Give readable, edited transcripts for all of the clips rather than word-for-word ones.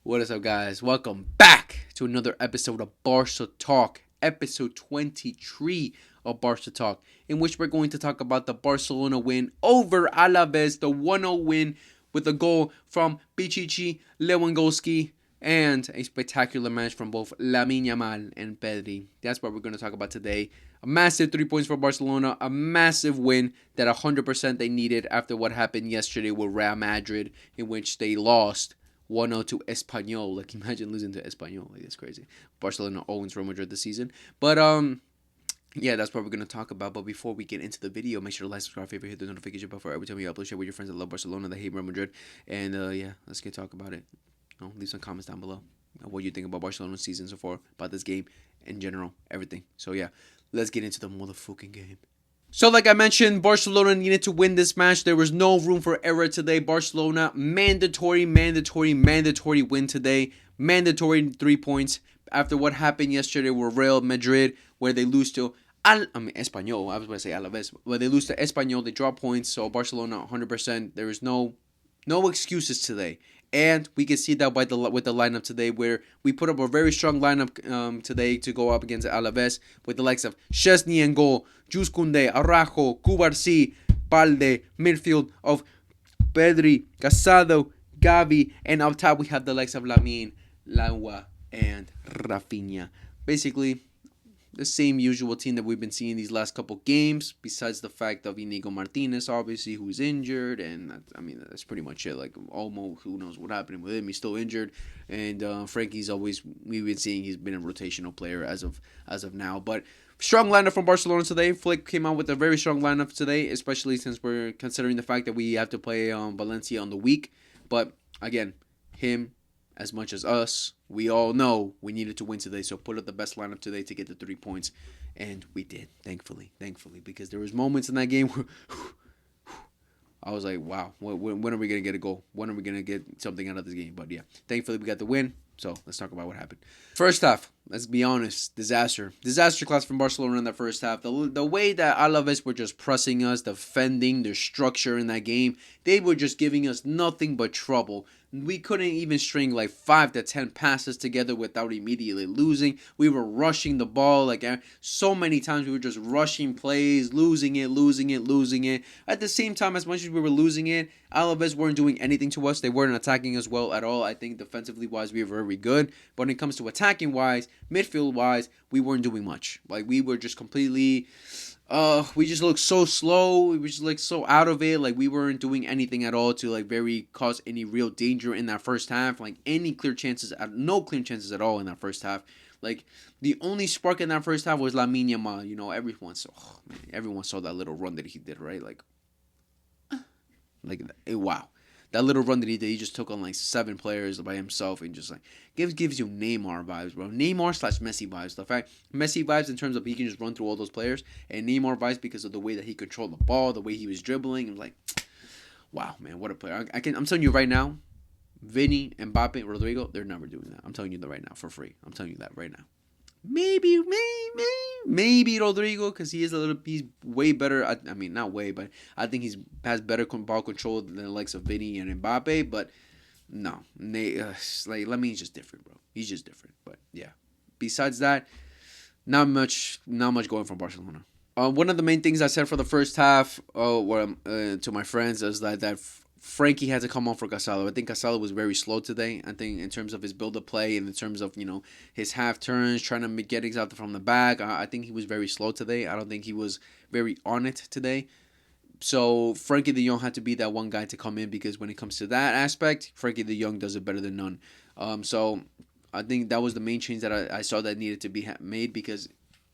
What is up, guys? Welcome back to another episode of Barca Talk, episode 23 of Barca Talk, in which we're going to talk about the Barcelona win over Alaves, the 1-0 win with a goal from Pichichi, Lewandowski, and a spectacular match from both Lamine Yamal and Pedri. That's what we're going to talk about today. A massive 3 points for Barcelona, a massive win that 100% they needed after what happened yesterday with Real Madrid, in which they lost 1-0 to Espanyol. Like, imagine losing to Espanyol. Like, that's crazy. Barcelona owns Real Madrid this season. But, yeah, that's what we're going to talk about. But before we get into the video, make sure to like, subscribe, favorite, hit the notification bell for every time we upload. Share with your friends that love Barcelona, that hate Real Madrid. And, yeah, let's get talk about it. Leave some comments down below. What you think about Barcelona's season so far, about this game in general, everything. So, yeah, let's get into the motherfucking game. So, like I mentioned, Barcelona needed to win this match. There was no room for error today. Barcelona, mandatory win today. Mandatory 3 points after what happened yesterday with Real Madrid, where they lose to Espanyol. I was going to say Alaves. Where they lose to Espanyol, they drop points. So, Barcelona, 100%. There is no excuses today. And we can see that with the lineup today, where we put up a very strong lineup today to go up against Alaves with the likes of Szczesny and goal, Jules Koundé, Araujo, Cubarsí, Balde, midfield of Pedri, Casado, Gavi, and up top we have the likes of Lamine, Laua, and Rafinha. Basically, the same usual team that we've been seeing these last couple games, besides the fact of Inigo Martinez, obviously, who's injured, and that's pretty much it. Like, Olmo, who knows what happened with him? He's still injured, and Frankie's always, we've been seeing he's been a rotational player as of now. But strong lineup from Barcelona today. Flick came out with a very strong lineup today, especially since we're considering the fact that we have to play Valencia on the week. But again, him, as much as us, we all know we needed to win today, so put up the best lineup today to get the 3 points, and we did, thankfully, because there was moments in that game where I was like, wow, when are we going to get a goal? When are we going to get something out of this game? But yeah, thankfully we got the win, so let's talk about what happened. First half, let's be honest, disaster class from Barcelona in the first half. The way that Alaves were just pressing us, defending, their structure in that game, they were just giving us nothing but trouble. We couldn't even string like 5 to 10 passes together without immediately losing. We were rushing the ball like so many times. We were just rushing plays, losing it. At the same time, as much as we were losing it, Alaves weren't doing anything to us. They weren't attacking us well at all. I think defensively wise, we were very good. But when it comes to attacking wise, midfield wise, we weren't doing much. Like, we were just completely... we just looked so slow. We were just like so out of it. Like, we weren't doing anything at all to like cause any real danger in that first half. Like, no clear chances at all in that first half. Like, the only spark in that first half was Lamine Yamal. You know, everyone saw that little run that he did, right? Wow. That little run that he did, he just took on like 7 players by himself and just like gives you Neymar vibes, bro. Neymar/Messi vibes. The fact Messi vibes in terms of he can just run through all those players, and Neymar vibes because of the way that he controlled the ball, the way he was dribbling. I'm like, wow, man, what a player! I'm telling you right now, Vinny, Mbappe, Rodrigo, they're never doing that. I'm telling you that right now for free. I'm telling you that right now. Maybe Rodrigo, because he's way better. I mean, not way, but I think has better ball control than the likes of Vinny and Mbappe. But no, Lamine's just different, bro. He's just different. But yeah, besides that, not much going from Barcelona. One of the main things I said for the first half, to my friends, is that Frankie had to come on for Casado. I think Casado was very slow today. I think in terms of his build-up play and in terms of, his half turns, trying to get things out from the back. I think he was very slow today. I don't think he was very on it today. So Frankie de Jong had to be that one guy to come in, because when it comes to that aspect, Frankie de Jong does it better than none. So I think that was the main change that I saw that needed to be made, because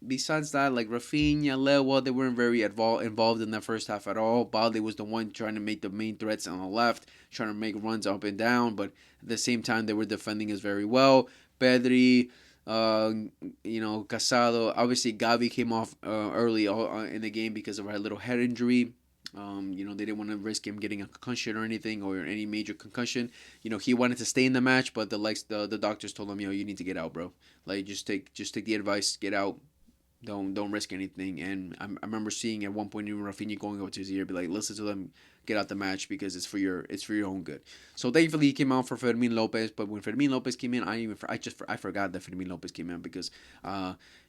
besides that, like Rafinha, Lewa, they weren't very involved in that first half at all. Balde was the one trying to make the main threats on the left, trying to make runs up and down, but at the same time, they were defending us very well. Pedri, Casado. Obviously, Gavi came off early in the game because of a little head injury. They didn't want to risk him getting a concussion or anything, or any major concussion. He wanted to stay in the match, but the doctors told him, you need to get out, bro. Like, just take the advice, get out. don't risk anything. And I remember seeing at one point even Rafinha going over to his ear, be like, listen to them, get out the match because it's for your own good. So thankfully he came out for Fermin Lopez. But when Fermin Lopez came in, I forgot that Fermin Lopez came in because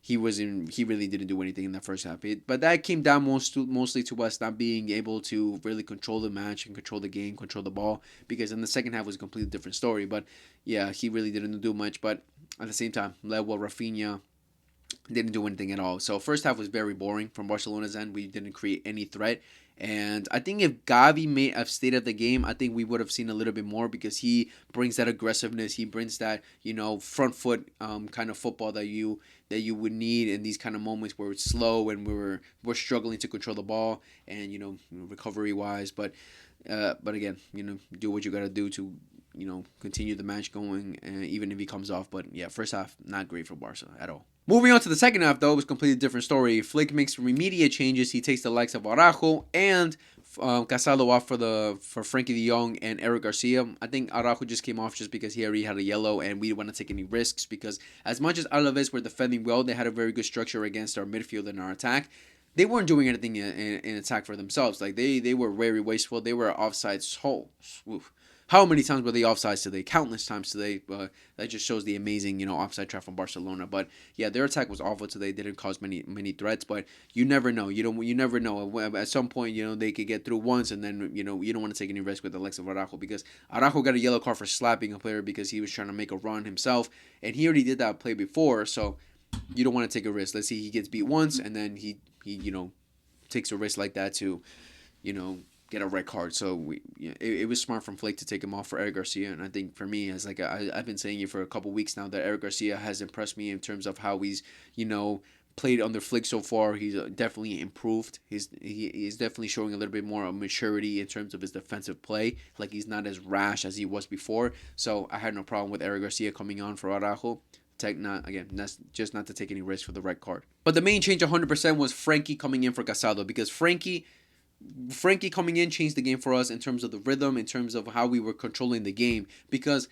he really didn't do anything in that first half. But that came down mostly to us not being able to really control the match and control the game, control the ball, because in the second half was a completely different story. But yeah, he really didn't do much. But at the same time, Lewa, Rafinha didn't do anything at all. So first half was very boring from Barcelona's end. We didn't create any threat. And I think if Gavi may have stayed at the game, I think we would have seen a little bit more because he brings that aggressiveness. He brings that front foot kind of football that you would need in these kind of moments where it's slow and we're struggling to control the ball and recovery wise. But again, do what you got to do to continue the match going, even if he comes off. But yeah, first half not great for Barca at all. Moving on to the second half, though, it was a completely different story. Flick makes some immediate changes. He takes the likes of Araujo and Casado off for Frankie de Jong and Eric Garcia. I think Araujo just came off just because he already had a yellow, and we didn't want to take any risks because as much as Alaves were defending well, they had a very good structure against our midfield and our attack. They weren't doing anything in attack for themselves. Like they were very wasteful. They were offside so. Oof. How many times were they offsides today? Countless times today. That just shows the amazing, offside trap from Barcelona. But yeah, their attack was awful today. They didn't cause many threats. But you never know. You never know. At some point, they could get through once, and then you don't want to take any risk with Alex Araujo because Araujo got a yellow card for slapping a player because he was trying to make a run himself, and he already did that play before. So you don't want to take a risk. Let's see, he gets beat once, and then he takes a risk like that to, get a red card. So it was smart from Flake to take him off for Eric Garcia. And I think for me, as I've been saying it for a couple weeks now, that Eric Garcia has impressed me in terms of how he's played under Flick so far. He's definitely improved. He's definitely showing a little bit more of maturity in terms of his defensive play. Like he's not as rash as he was before. So I had no problem with Eric Garcia coming on for Araujo. That's just not to take any risk for the red card. But the main change 100% was Frankie coming in for Casado because Frankie coming in changed the game for us in terms of the rhythm, in terms of how we were controlling the game. Because,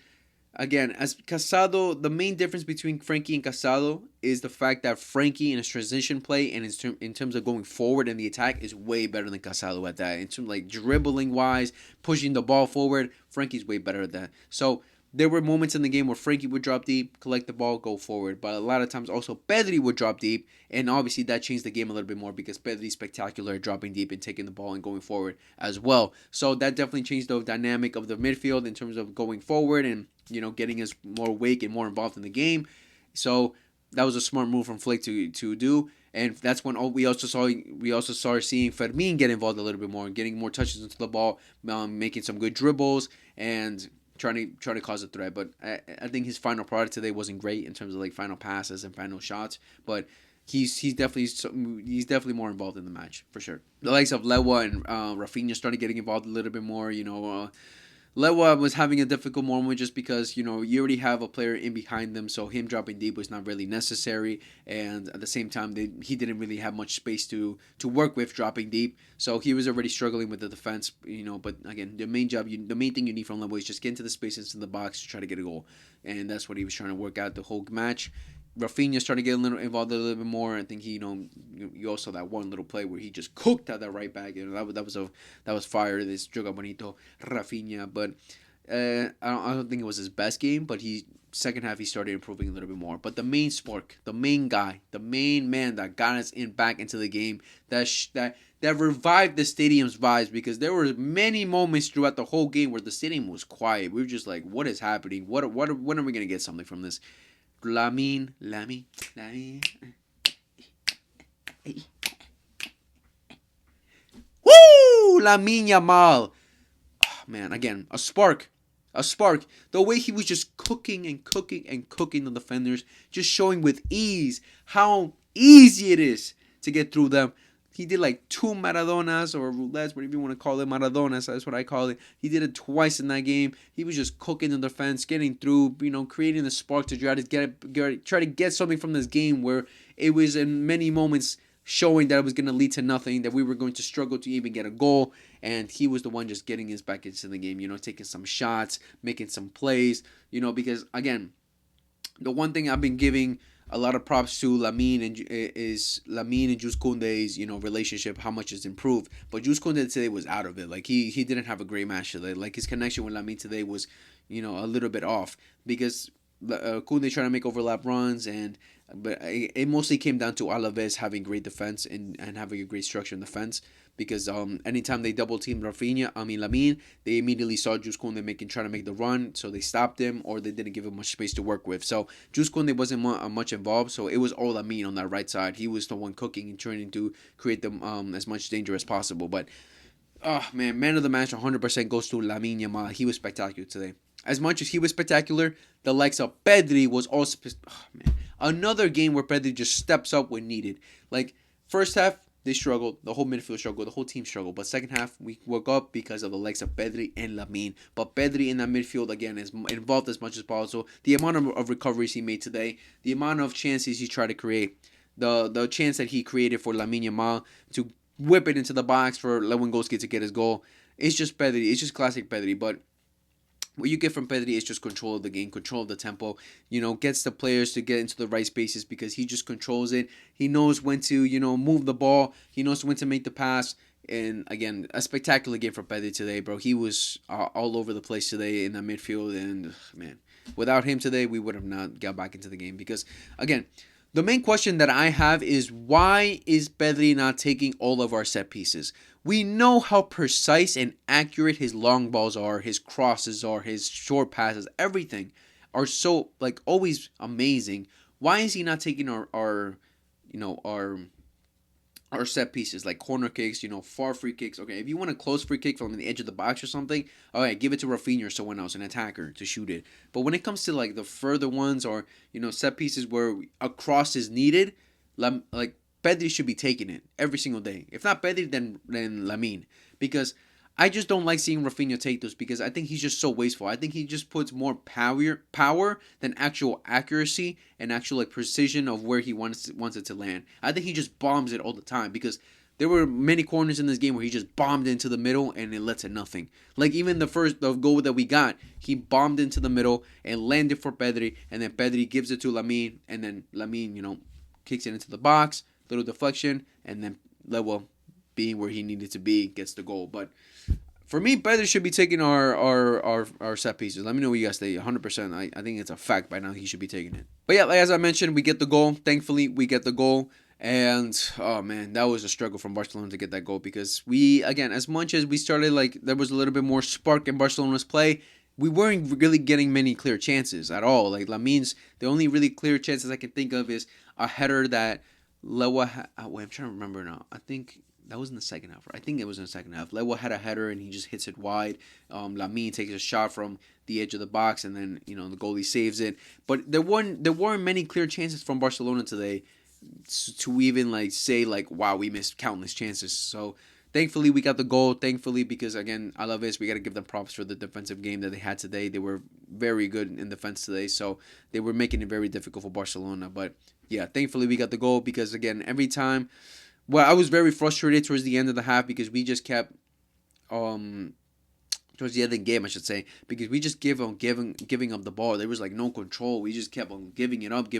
again, as Casado, the main difference between Frankie and Casado is the fact that Frankie in his transition play and in terms of going forward in the attack is way better than Casado at that. In terms of dribbling wise, pushing the ball forward, Frankie's way better at that. So there were moments in the game where Frankie would drop deep, collect the ball, go forward. But a lot of times also Pedri would drop deep. And obviously that changed the game a little bit more because Pedri's spectacular at dropping deep and taking the ball and going forward as well. So that definitely changed the dynamic of the midfield in terms of going forward and, getting us more awake and more involved in the game. So that was a smart move from Flick to do. And that's when we also started seeing Fermin get involved a little bit more, getting more touches into the ball, making some good dribbles and trying to cause a threat. But I think his final product today wasn't great in terms of final passes and final shots. But he's definitely more involved in the match for sure. The likes of Lewa and Rafinha started getting involved a little bit more. Lewa was having a difficult moment just because, you already have a player in behind them, so him dropping deep was not really necessary. And at the same time, he didn't really have much space to work with dropping deep, so he was already struggling with the defense, But again, the main thing you need from Lewa is just get into the spaces in the box to try to get a goal, and that's what he was trying to work out the whole match. Rafinha started getting involved a little bit more. I think you also saw that one little play where he just cooked at that right back. That was fire. This Joga Bonito Rafinha, but I don't think it was his best game. But second half he started improving a little bit more. But the main spark, the main guy, the main man that got us back into the game, that revived the stadium's vibes because there were many moments throughout the whole game where the stadium was quiet. We were just like, what is happening? When are we gonna get something from this? Lamine. Woo! Lamine Yamal. Oh, man, again, a spark. The way he was just cooking the defenders, just showing with ease how easy it is to get through them. He did 2 Maradonas or roulettes, whatever you want to call it. Maradonas, that's what I call it. He did it twice in that game. He was just cooking the defense, getting through, creating the spark to try to get something from this game where it was in many moments showing that it was going to lead to nothing, that we were going to struggle to even get a goal. And he was the one just getting us back into the game, taking some shots, making some plays, because, again, the one thing I've been giving a lot of props to Lamine and Juice Kunde's relationship, how much it's improved. But Juice Kunde today was out of it. Like he didn't have a great match today. Like his connection with Lamine today was a little bit off because Kunde trying to make overlap runs but it mostly came down to Alaves having great defense and having a great structure in defense because anytime they double teamed Lamine, they immediately saw Juice Kunde trying to make the run, so they stopped him or they didn't give him much space to work with. So Juice Kunde wasn't much involved, so it was all Lamine on that right side. He was the one cooking and trying to create them as much danger as possible. But oh man of the match 100% goes to Lamine Yamal. He was spectacular today. As much as he was spectacular, the likes of Pedri was also another game where Pedri just steps up when needed. Like first half they struggled, the whole midfield struggled, the whole team struggled. But second half we woke up because of the likes of Pedri and Lamine. But Pedri in that midfield again is involved as much as possible. The amount of recoveries he made today, the amount of chances he tried to create, the chance that he created for Lamine Yamal to whip it into the box for Lewandowski to get his goal. It's just Pedri. It's just classic Pedri. But what you get from Pedri is just control of the game, control of the tempo. Gets the players to get into the right spaces because he just controls it. He knows when to, move the ball. He knows when to make the pass. And again, a spectacular game for Pedri today, bro. He was all over the place today in the midfield. And man, without him today, we would have not got back into the game because, again, the main question that I have is why is Pedri not taking all of our set pieces? We know how precise and accurate his long balls are, his crosses are, his short passes, everything are so always amazing. Why is he not taking our set pieces like corner kicks, far free kicks? Okay, if you want a close free kick from the edge of the box or something, all right, give it to Rafinha or someone else, an attacker, to shoot it. But when it comes to the further ones or set pieces where a cross is needed, Pedri should be taking it every single day. If not Pedri, then Lamine, because I just don't like seeing Rafinha take those because I think he's just so wasteful. I think he just puts more power than actual accuracy and actual precision of where he wants it to land. I think he just bombs it all the time because there were many corners in this game where he just bombed into the middle and it led to nothing. Like even the goal that we got, he bombed into the middle and landed for Pedri, and then Pedri gives it to Lamine, and then Lamine, kicks it into the box, little deflection, and then Lewa, being where he needed to be, gets the goal. But for me, Pedri should be taking our set pieces. Let me know what you guys say. 100%. I think it's a fact by now he should be taking it. But yeah, as I mentioned, we get the goal. Thankfully, we get the goal. And, oh man, that was a struggle from Barcelona to get that goal because we, again, as much as we started, there was a little bit more spark in Barcelona's play, we weren't really getting many clear chances at all. Lamine's, the only really clear chances I can think of is a header that Lewa, wait, I'm trying to remember now. I think that was in the second half. I think it was in the second half. Lewa had a header and he just hits it wide. Lamine takes a shot from the edge of the box and then the goalie saves it. But there weren't many clear chances from Barcelona today to even say wow, we missed countless chances. So thankfully we got the goal. Thankfully, because again, Alaves, we got to give them props for the defensive game that they had today. They were very good in defense today, so they were making it very difficult for Barcelona. But yeah, thankfully we got the goal because again, every time, well, I was very frustrated towards the end of the half because we just kept towards the end of the game, I should say, because we just giving up the ball. There was no control. We just kept on giving it up,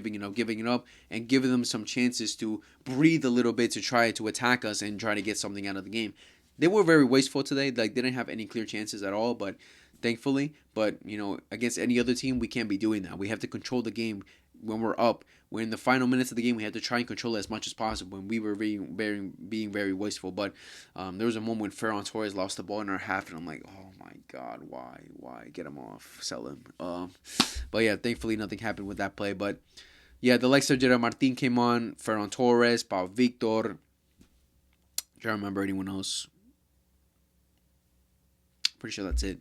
and giving them some chances to breathe a little bit to try to attack us and try to get something out of the game. They were very wasteful today. They didn't have any clear chances at all, but thankfully. But against any other team, we can't be doing that. We have to control the game when we're up. When in the final minutes of the game, we had to try and control it as much as possible, and we were being very wasteful. But there was a moment when Ferran Torres lost the ball in our half, and I'm like, oh my God, why get him off, sell him. But yeah, thankfully nothing happened with that play. But yeah, the likes of Gerard Martin came on, Ferran Torres, Pau Victor. I don't remember anyone else. Pretty sure that's it.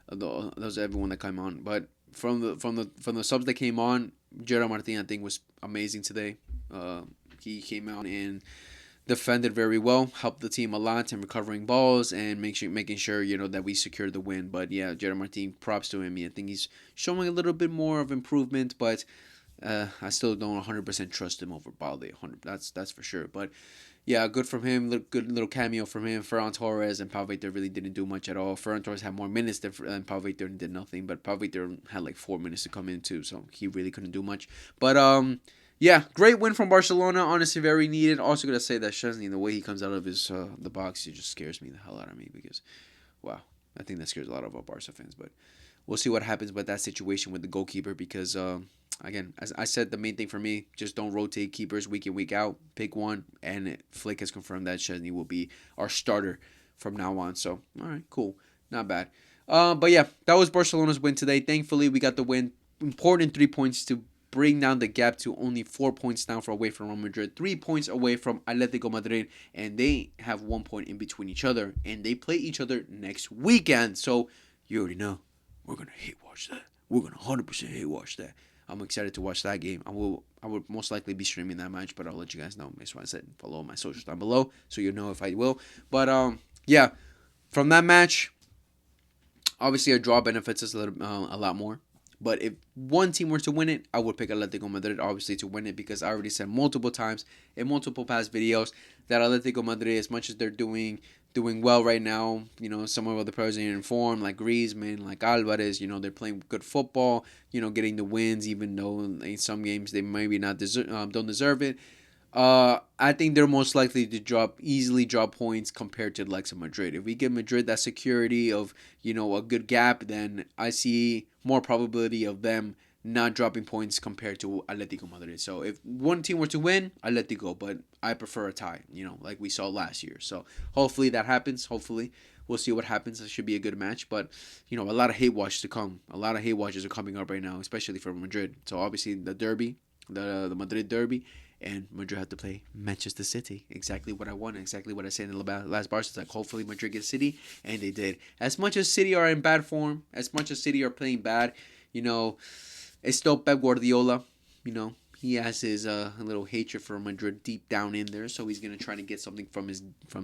That was everyone that came on. But from the subs that came on, Gerard Martin I think was amazing today. He came out and defended very well, helped the team a lot in recovering balls and making sure that we secured the win. But yeah, Gerard Martin, props to him. I think he's showing a little bit more of improvement, but I still don't 100% trust him over Balde. That's for sure. But yeah, good from him. Good little cameo from him. Ferran Torres and Pau Victor really didn't do much at all. Ferran Torres had more minutes than Pau Victor and did nothing. But Pau Victor had 4 minutes to come in too, so he really couldn't do much. But yeah, great win from Barcelona. Honestly, very needed. Also, gonna say that Szczesny, the way he comes out of his the box, it just scares me the hell out of me because, wow, I think that scares a lot of our Barca fans. But we'll see what happens with that situation with the goalkeeper because, again, as I said, the main thing for me, just don't rotate keepers week in week out. Pick one, and Flick has confirmed that Szczesny will be our starter from now on. So, all right, cool, not bad. But yeah, that was Barcelona's win today. Thankfully, we got the win. Important 3 points to bring down the gap to only 4 points now for away from Real Madrid, 3 points away from Atletico Madrid, and they have 1 point in between each other, and they play each other next weekend. So you already know we're gonna hate watch that. We're gonna 100% hate watch that. I'm excited to watch that game. I will most likely be streaming that match, but I'll let you guys know. That's why I said follow my socials down below so you know if I will. But yeah, from that match, obviously a draw benefits us a lot more. But if one team were to win it, I would pick Atletico Madrid, obviously, to win it because I already said multiple times in multiple past videos that Atletico Madrid, as much as they're doing well right now, some of the players are in form, like Griezmann, like Alvarez, they're playing good football, getting the wins, even though in some games they maybe not don't deserve it. I think they're most likely to easily drop points compared to the likes of Madrid. If we give Madrid that security of, a good gap, then I see more probability of them not dropping points compared to Atletico Madrid. So if one team were to win, Atletico, but I prefer a tie, like we saw last year. So hopefully that happens. Hopefully we'll see what happens. It should be a good match, but a lot of hate watch to come. A lot of hate watches are coming up right now, especially for Madrid. So obviously the derby, the Madrid derby, and Madrid had to play Manchester City. Exactly what I wanted. Exactly what I said in the last Barca Talk. Hopefully Madrid gets City, and they did. As much as City are in bad form, as much as City are playing bad, it's still Pep Guardiola. He has his little hatred for Madrid deep down in there, so he's gonna try to get something from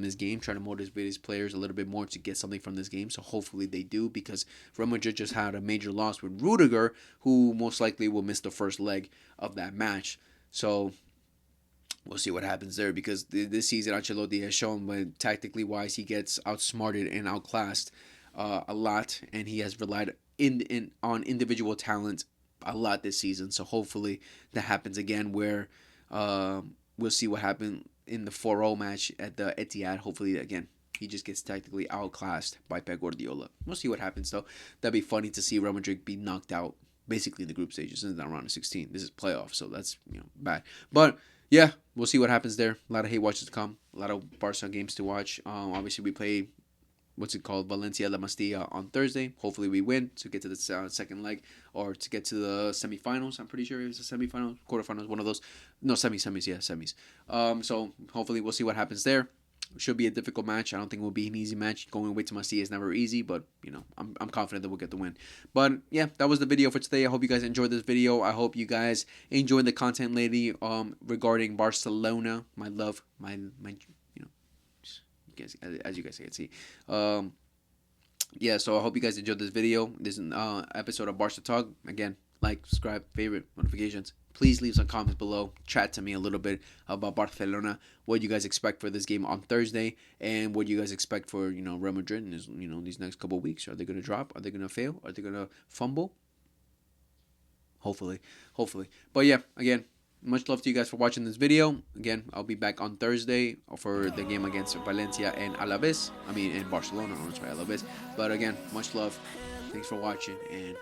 his game, try to motivate his players a little bit more to get something from this game. So hopefully they do, because Real Madrid just had a major loss with Rudiger, who most likely will miss the first leg of that match. So we'll see what happens there, because this season Ancelotti has shown when tactically wise he gets outsmarted and outclassed a lot, and he has relied on individual talent a lot this season. So hopefully that happens again, where we'll see what happened in the 4-0 match at the Etihad. Hopefully again he just gets tactically outclassed by Pep Guardiola. We'll see what happens though. That'd be funny to see Real Madrid be knocked out basically in the group stages. This is not round of 16. This is playoff, so that's bad. But yeah, we'll see what happens there. A lot of hate watches to come. A lot of Barca games to watch. Obviously, we play Valencia La Mastilla on Thursday. Hopefully, we win to get to the second leg, or to get to the semifinals. I'm pretty sure it was the semifinals, quarterfinals, one of those. No, semis, yeah, semis. So hopefully, we'll see what happens there. Should be a difficult match. I don't think it will be an easy match. Going away to Mastilla is never easy, but I'm confident that we'll get the win. But yeah, that was the video for today. I hope you guys enjoyed this video. I hope you guys enjoyed the content lately regarding Barcelona. My love, my guys, as you guys can see. Yeah, so I hope you guys enjoyed this video. This episode of Barca Talk. Again, like, subscribe, favorite, notifications. Please leave some comments below. Chat to me a little bit about Barcelona. What you guys expect for this game on Thursday, and what you guys expect for Real Madrid in these next couple of weeks. Are they gonna drop? Are they gonna fail? Are they gonna fumble? Hopefully. But yeah, again, much love to you guys for watching this video. Again, I'll be back on Thursday for the game against Valencia and Alaves. In Barcelona. I'm sorry, Alaves. But again, much love. Thanks for watching, and